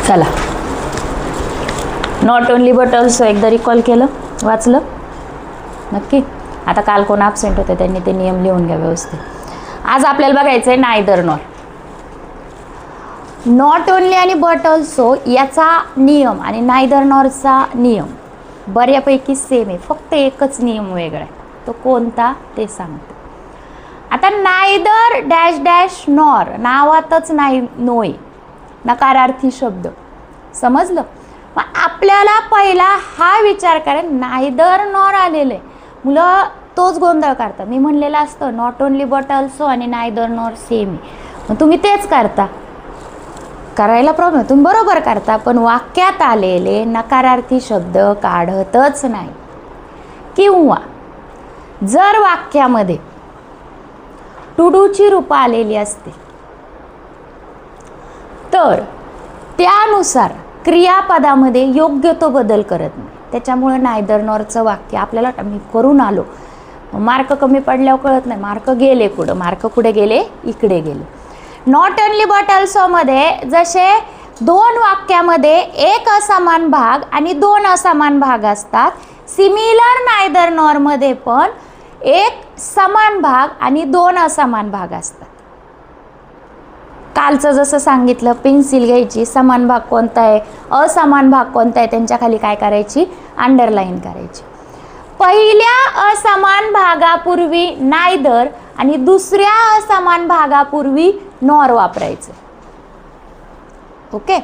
चला, not only but also एकदा recall केलं, वाचलं नक्की. आता काल कोण ॲबसेंट होते त्यांनी ते नियम लिहून घ्या व्यवस्थित. आज आपल्याला बघायचं आहे नायदर नॉर. नॉट ओनली आणि बट ऑल्सो याचा नियम आणि नायदर नॉरचा नियम बऱ्यापैकी सेम आहे, फक्त एकच नियम वेगळा आहे. तो कोणता ते सांगतो. आता नायदर डॅश डॅश नॉर नावातच नाही नोय, नकारार्थी शब्द, समजलं. मग आपल्याला पहिला हा विचार करा, नायदर नॉर आलेलं आहे. मुलं तोच गोंधळ करतात. मी म्हणलेलं असतं नॉट ओनली बट ऑल्सो आणि नायदर नॉर सेम आहे, मग तुम्ही तेच करता. करायला प्रॉब्लेम, तुम्ही बरोबर करता, पण वाक्यात आलेले नकारार्थी शब्द काढतच नाही. किंवा जर वाक्यामध्ये टू डूची रूपं आलेली असते तर त्यानुसार क्रियापदामध्ये योग्य तो बदल करत नाही. त्याच्यामुळे नायदर नॉरचं वाक्य आपल्याला मी करून आलो, मार्क कमी पडल्यावर कळत नाही, मार्क गेले कुठं, मार्क कुठे गेले, इकडे गेले. नॉट ओनली बट ऑल्सोमध्ये जसे दोन वाक्यामध्ये एक असमान भाग आणि दोन असमान भाग असतात, सिमिलर नायदर नॉरमध्ये पण एक समान भाग आणि दोन असमान भाग असतात. कालचं जसं सांगितलं, पेन्सिल घ्यायची, समान भाग कोणता आहे, असमान भाग कोणता आहे, त्यांच्या खाली काय करायची, अंडरलाईन करायची. पहिल्या असमान भागापूर्वी नायदर आणि दुसऱ्या असमान भागापूर्वी नॉर वापरायचं. ओके.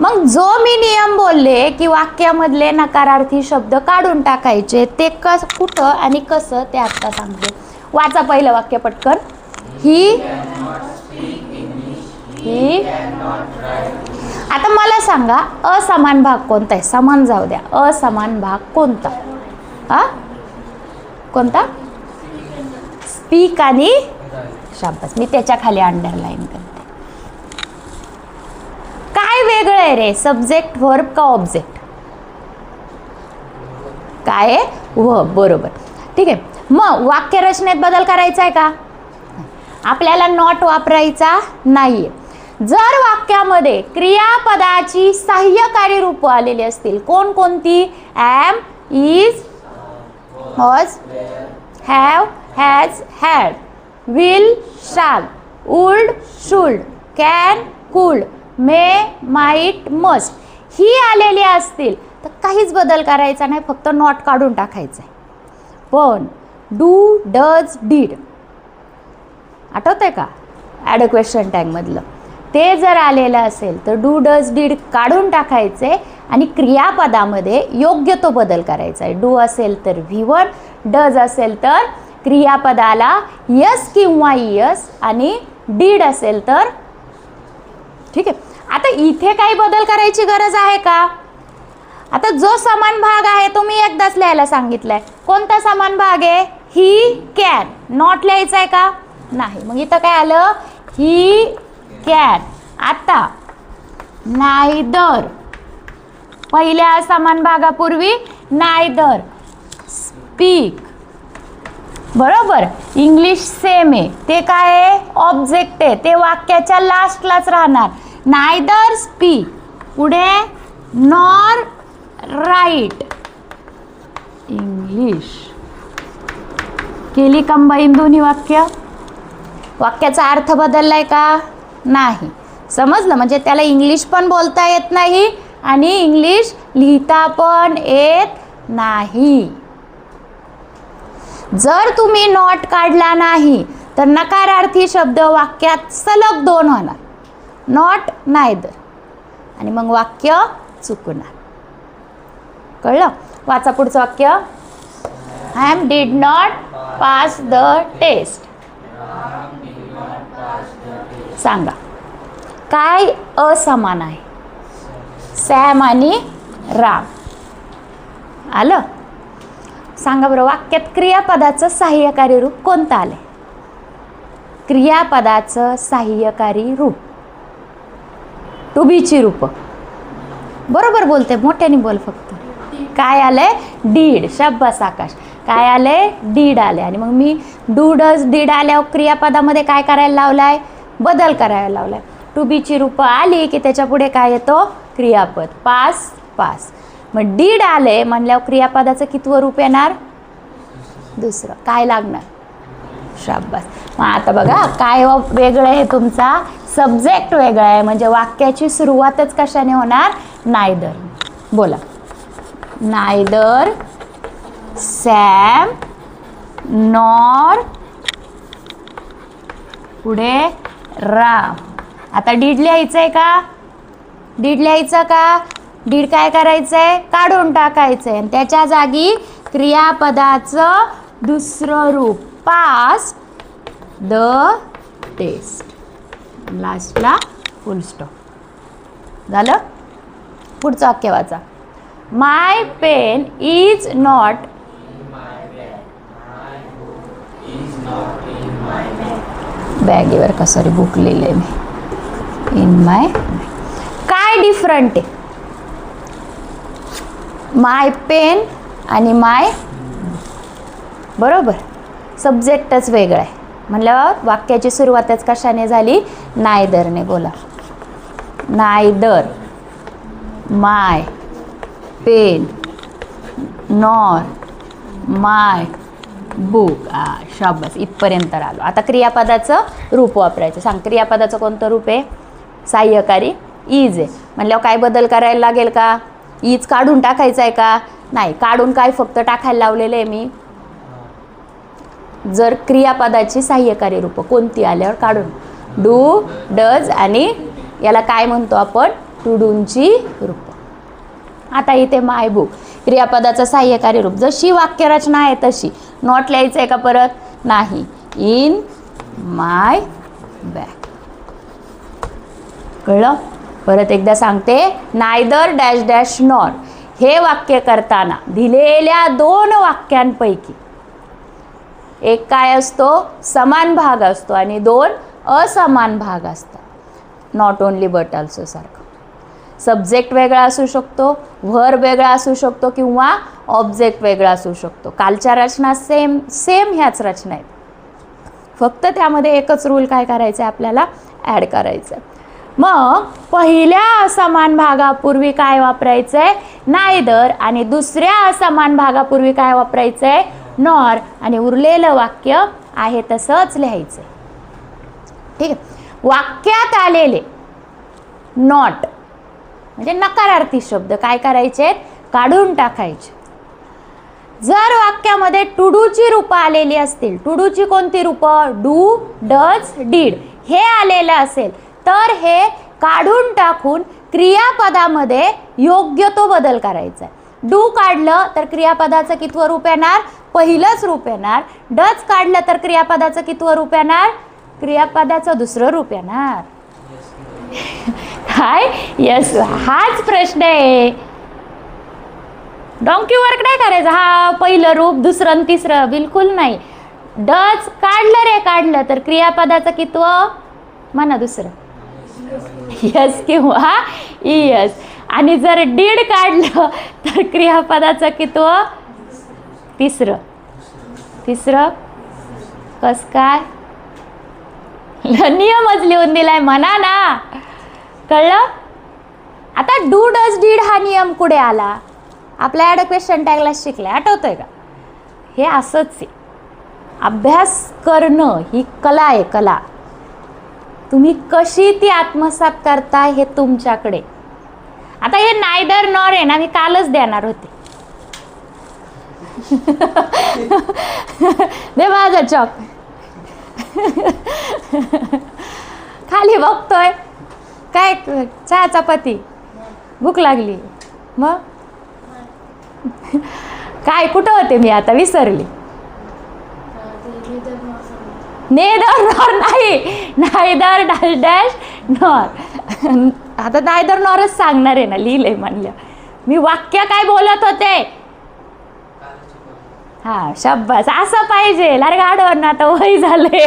मग जो मी नियम बोलले की वाक्यामधले नकारार्थी शब्द काढून टाकायचे, ते कुठं आणि कसं ते आता सांगते. वाचा पहिलं वाक्य पटकन. ही आता मला सांगा असमान भाग कोणता आहे, समान जाऊ द्या, असमान भाग कोणता, कोणता, स्पीक आणि शाबास, मी त्याच्या खाली अंडरलाईन करते. काय वेगळं आहे रे, सब्जेक्ट व्हर्ब का ऑब्जेक्ट, काय आहे, व्हर्ब, बरोबर, ठीक आहे. मग वाक्यरचनेत बदल करायचा आहे का, आपल्याला नॉट वापरायचा नाहीये. जर वाक्यामध्ये क्रियापदाची सहाय्यकारी रूपं आलेली असतील, कोणकोणती, am, is, was, have, has, had, will, shall, would, should, can, could, may, might, must, ही आलेली असतील तर काहीच बदल करायचा नाही, फक्त नॉट काढून टाकायचं आहे. पण डू, डज, डीड आठवतंय का, ॲड अ क्वेश्चन टॅगमधलं, ते जर आलेलं असेल तर डू, डज, डीड काढून टाकायचे आणि क्रियापदामध्ये योग्य तो बदल करायचा आहे. डू असेल तर V1, डज असेल तर क्रियापदाला यस किंवा यस आणि डीड असेल तर, ठीक आहे. आता इथे काही बदल करायची गरज आहे का, आता जो समान भाग आहे तो मी एकदाच लिहायला सांगितलाय. कोणता समान भाग आहे, ही कॅन, नॉट लिहायचं आहे का, नाही. मग इथं काय आलं, ही कॅन. आता नायदर, पहिल्या समान भागापूर्वी नायदर, स्पीक, बरोबर, इंग्लिश सेम आहे, ते काय आहे, ऑब्जेक्ट आहे, ते वाक्याच्या लास्टलाच राहणार. नायदर स्पीक, पुढे नॉर राईट इंग्लिश. केली कंबाईन दोन्ही वाक्य, वाक्याचा अर्थ बदललाय का, नाही. समजलं, म्हणजे त्याला इंग्लिश पण बोलता येत नाही आणि इंग्लिश लिहिता पण येत नाही. जर तुम्ही नॉट काढला नाही तर नकारार्थी शब्द वाक्यात सलग दोन होणार, नॉट, नायदर, आणि मग वाक्य चुकणार. कळलं. वाचा पुढचं वाक्य. Am did not pass the test. सांगा काय असमान आहे, सॅम आणि राम. आलं. सांगा बरं, वाक्यात क्रियापदाचं सहाय्यकारी रूप कोणतं आलंय, क्रियापदाचं सहाय्यकारी रूप, टू बीची रूप, बरोबर बोलते, मोठ्याने बोल फक्त. काय आलंय, डीड. शाबास आकाश. काय आलंय, डीड आले. आणि मग मी डू, डज, डीड आल्यावर क्रियापदामध्ये काय करायला लावलाय, बदल करायला लावलाय. टू बीची रूपं आली की त्याच्या पुढे काय येतो क्रियापद पास पास. मग डीड आले म्हणल्यावर क्रियापदाचं कितवं रूप येणार दुसरं. काय लागणार शाबास. मग आता बघा काय वेगळं आहे तुमचा सब्जेक्ट वेगळा आहे म्हणजे वाक्याची सुरुवातच कशाने होणार नायदर. बोला नायदर सॅम नॉर पुढे राम. आता डीड लिहायचंय का डीड लिहायचं का डीड काय करायचंय काढून टाकायचंय आणि त्याच्या जागी क्रियापदाचं दुसरं रूप पास द टेस्ट लास्टला फुल स्टॉप झालं. पुढचं वाक्य वाचा. माय पेन इज नॉट बॅगेवर का सॉरी बुक लिहिले मी इन माय. काय डिफरंट आहे माय पेन आणि माय बरोबर सब्जेक्टच वेगळा आहे म्हणल्यावर वाक्याची सुरुवातच कशाने झाली नायदरने. बोला नायदर माय पेन नॉर माय बुक. शाबास इथपर्यंत आलो. आता क्रियापदाचं रूप वापरायचं. सांग क्रियापदाचं कोणतं रूप आहे सहाय्यकारी इज आहे म्हणल्यावर काय बदल करायला लागेल का इज काढून टाकायचं आहे का नाही. काढून काय फक्त टाकायला लावलेलं आहे मी. जर क्रियापदाची सहाय्यकारी रूप कोणती आल्यावर काढून डू डज आणि याला काय म्हणतो आपण टू डूंची रूप. आता इथे माय बुक क्रियापदाचं सहाय्यकारी रूप जशी वाक्यरचना आहे तशी. नॉट लिहायचं आहे का परत नाही. In my bag. कळलं. परत एकदा सांगते नायदर डॅश डॅश नॉर हे वाक्य करताना दिलेल्या दोन वाक्यांपैकी एक काय असतो समान भाग असतो आणि दोन असमान भाग असतात. नॉट ओनली बट ऑल्सो सारखं. सब्जेक्ट वेगळा असू शकतो व्हर्ब वेगळा असू शकतो किंवा ऑब्जेक्ट वेगळा असू शकतो. कालच्या रचना सेम ह्याच रचना आहेत फक्त त्यामध्ये एकच रूल काय करायचं आहे आपल्याला ॲड करायचं आहे. मग पहिल्या असमान भागापूर्वी काय वापरायचं आहे नायदर आणि दुसऱ्या असमान भागापूर्वी काय वापरायचं आहे नॉर आणि उरलेलं वाक्य आहे तसंच लिहायचं. ठीक आहे. वाक्यात आलेले नॉट म्हणजे नकारार्थी शब्द काय करायचे काढून टाकायचे. जर वाक्यामध्ये टू डूची रूपं आलेली असतील टू डूची कोणती रूपं डू डज डीड हे आलेलं असेल तर हे काढून टाकून क्रियापदामध्ये योग्य तो बदल करायचा आहे. डू काढलं तर क्रियापदाचं कितवं रूप येणार पहिलंच रूप येणार. डज काढलं तर क्रियापदाचं कितवं रूप येणार क्रियापदाचं दुसरं रूप येणार. काय यस हाच प्रश्न आहे. डॉंकी वर्क नाही करायचं हा पहिलं रूप दुसरं आणि तिसरं बिलकुल नाही. डज काढलं रे काढलं तर क्रियापदाचं कितवं म्हणा दुसरं यस किंवा यस आणि जर डीड काढलं तर क्रियापदाचं कितवं तिसरं तिसरं कस काय नियमच लिहून दिलाय म्हणा ना. कळलं. आता डू डज डीड हा नियम कुठे आला आपल्या ॲड क्वेश्चन टॅगला शिकलाय आठवतोय का. हे असंच आहे. अभ्यास करणं ही कला आहे कला. तुम्ही कशी ती आत्मसात करताय हे तुमच्याकडे. आता हे नायदर नॉर आहे ना मी कालच देणार होते. दे माझा चॉक. खाली बघतोय काय चहा चपाती भूक लागली मग काय कुठं होते मी आता विसरली. नेदर नॉर नाही नायदर डॅश डॅश नॉर. आता नायदर नॉरच सांगणार आहे ना लिहिलंय म्हणलं मी वाक्य काय बोलत होते. हा शब्बास असं पाहिजे. अरे गाढवांना आता वय झाले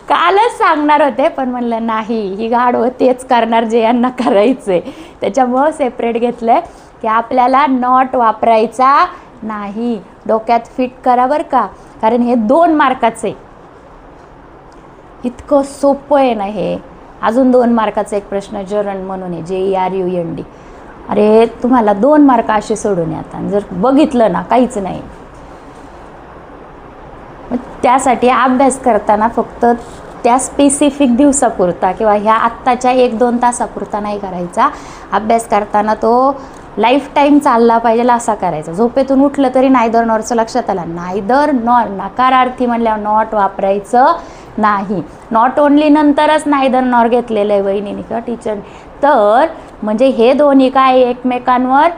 कालच सांगणार होते पण म्हणलं नाही ही गाढवं तेच करणार जे यांना करायचंय त्याच्यामुळं सेपरेट घेतलंय की आपल्याला नॉट वापरायचा नाही. डोक्यात फिट करा बरं का कारण हे 2 मार्काचं आहे. इतकं सोपं आहे ना हे अजून 2 मार्काचा एक प्रश्न जर्न म्हणून आहे, JERUND. अरे तुम्हाला 2 मार्क असे सोडून येतात जर बघितलं ना, काहीच नाही. त्यासाठी अभ्यास करताना फक्त त्या स्पेसिफिक दिवसापुरता किंवा ह्या आत्ताच्या 1-2 तासापुरता नाही करायचा. अभ्यास करताना तो लाईफ टाईम चालला पाहिजे असा करायचा. झोपेतून उठलं तरी नायदर नॉरचं लक्षात आलं. नायदर नॉर नकारार्थी म्हणल्यावर नॉट वापरायचं नाही. नॉट ओनली नंतरच नायदर नॉर घेतलेलं आहे वहिनीने किंवा टीचरने. तर म्हणजे हे दोन्ही काय एकमेकांवर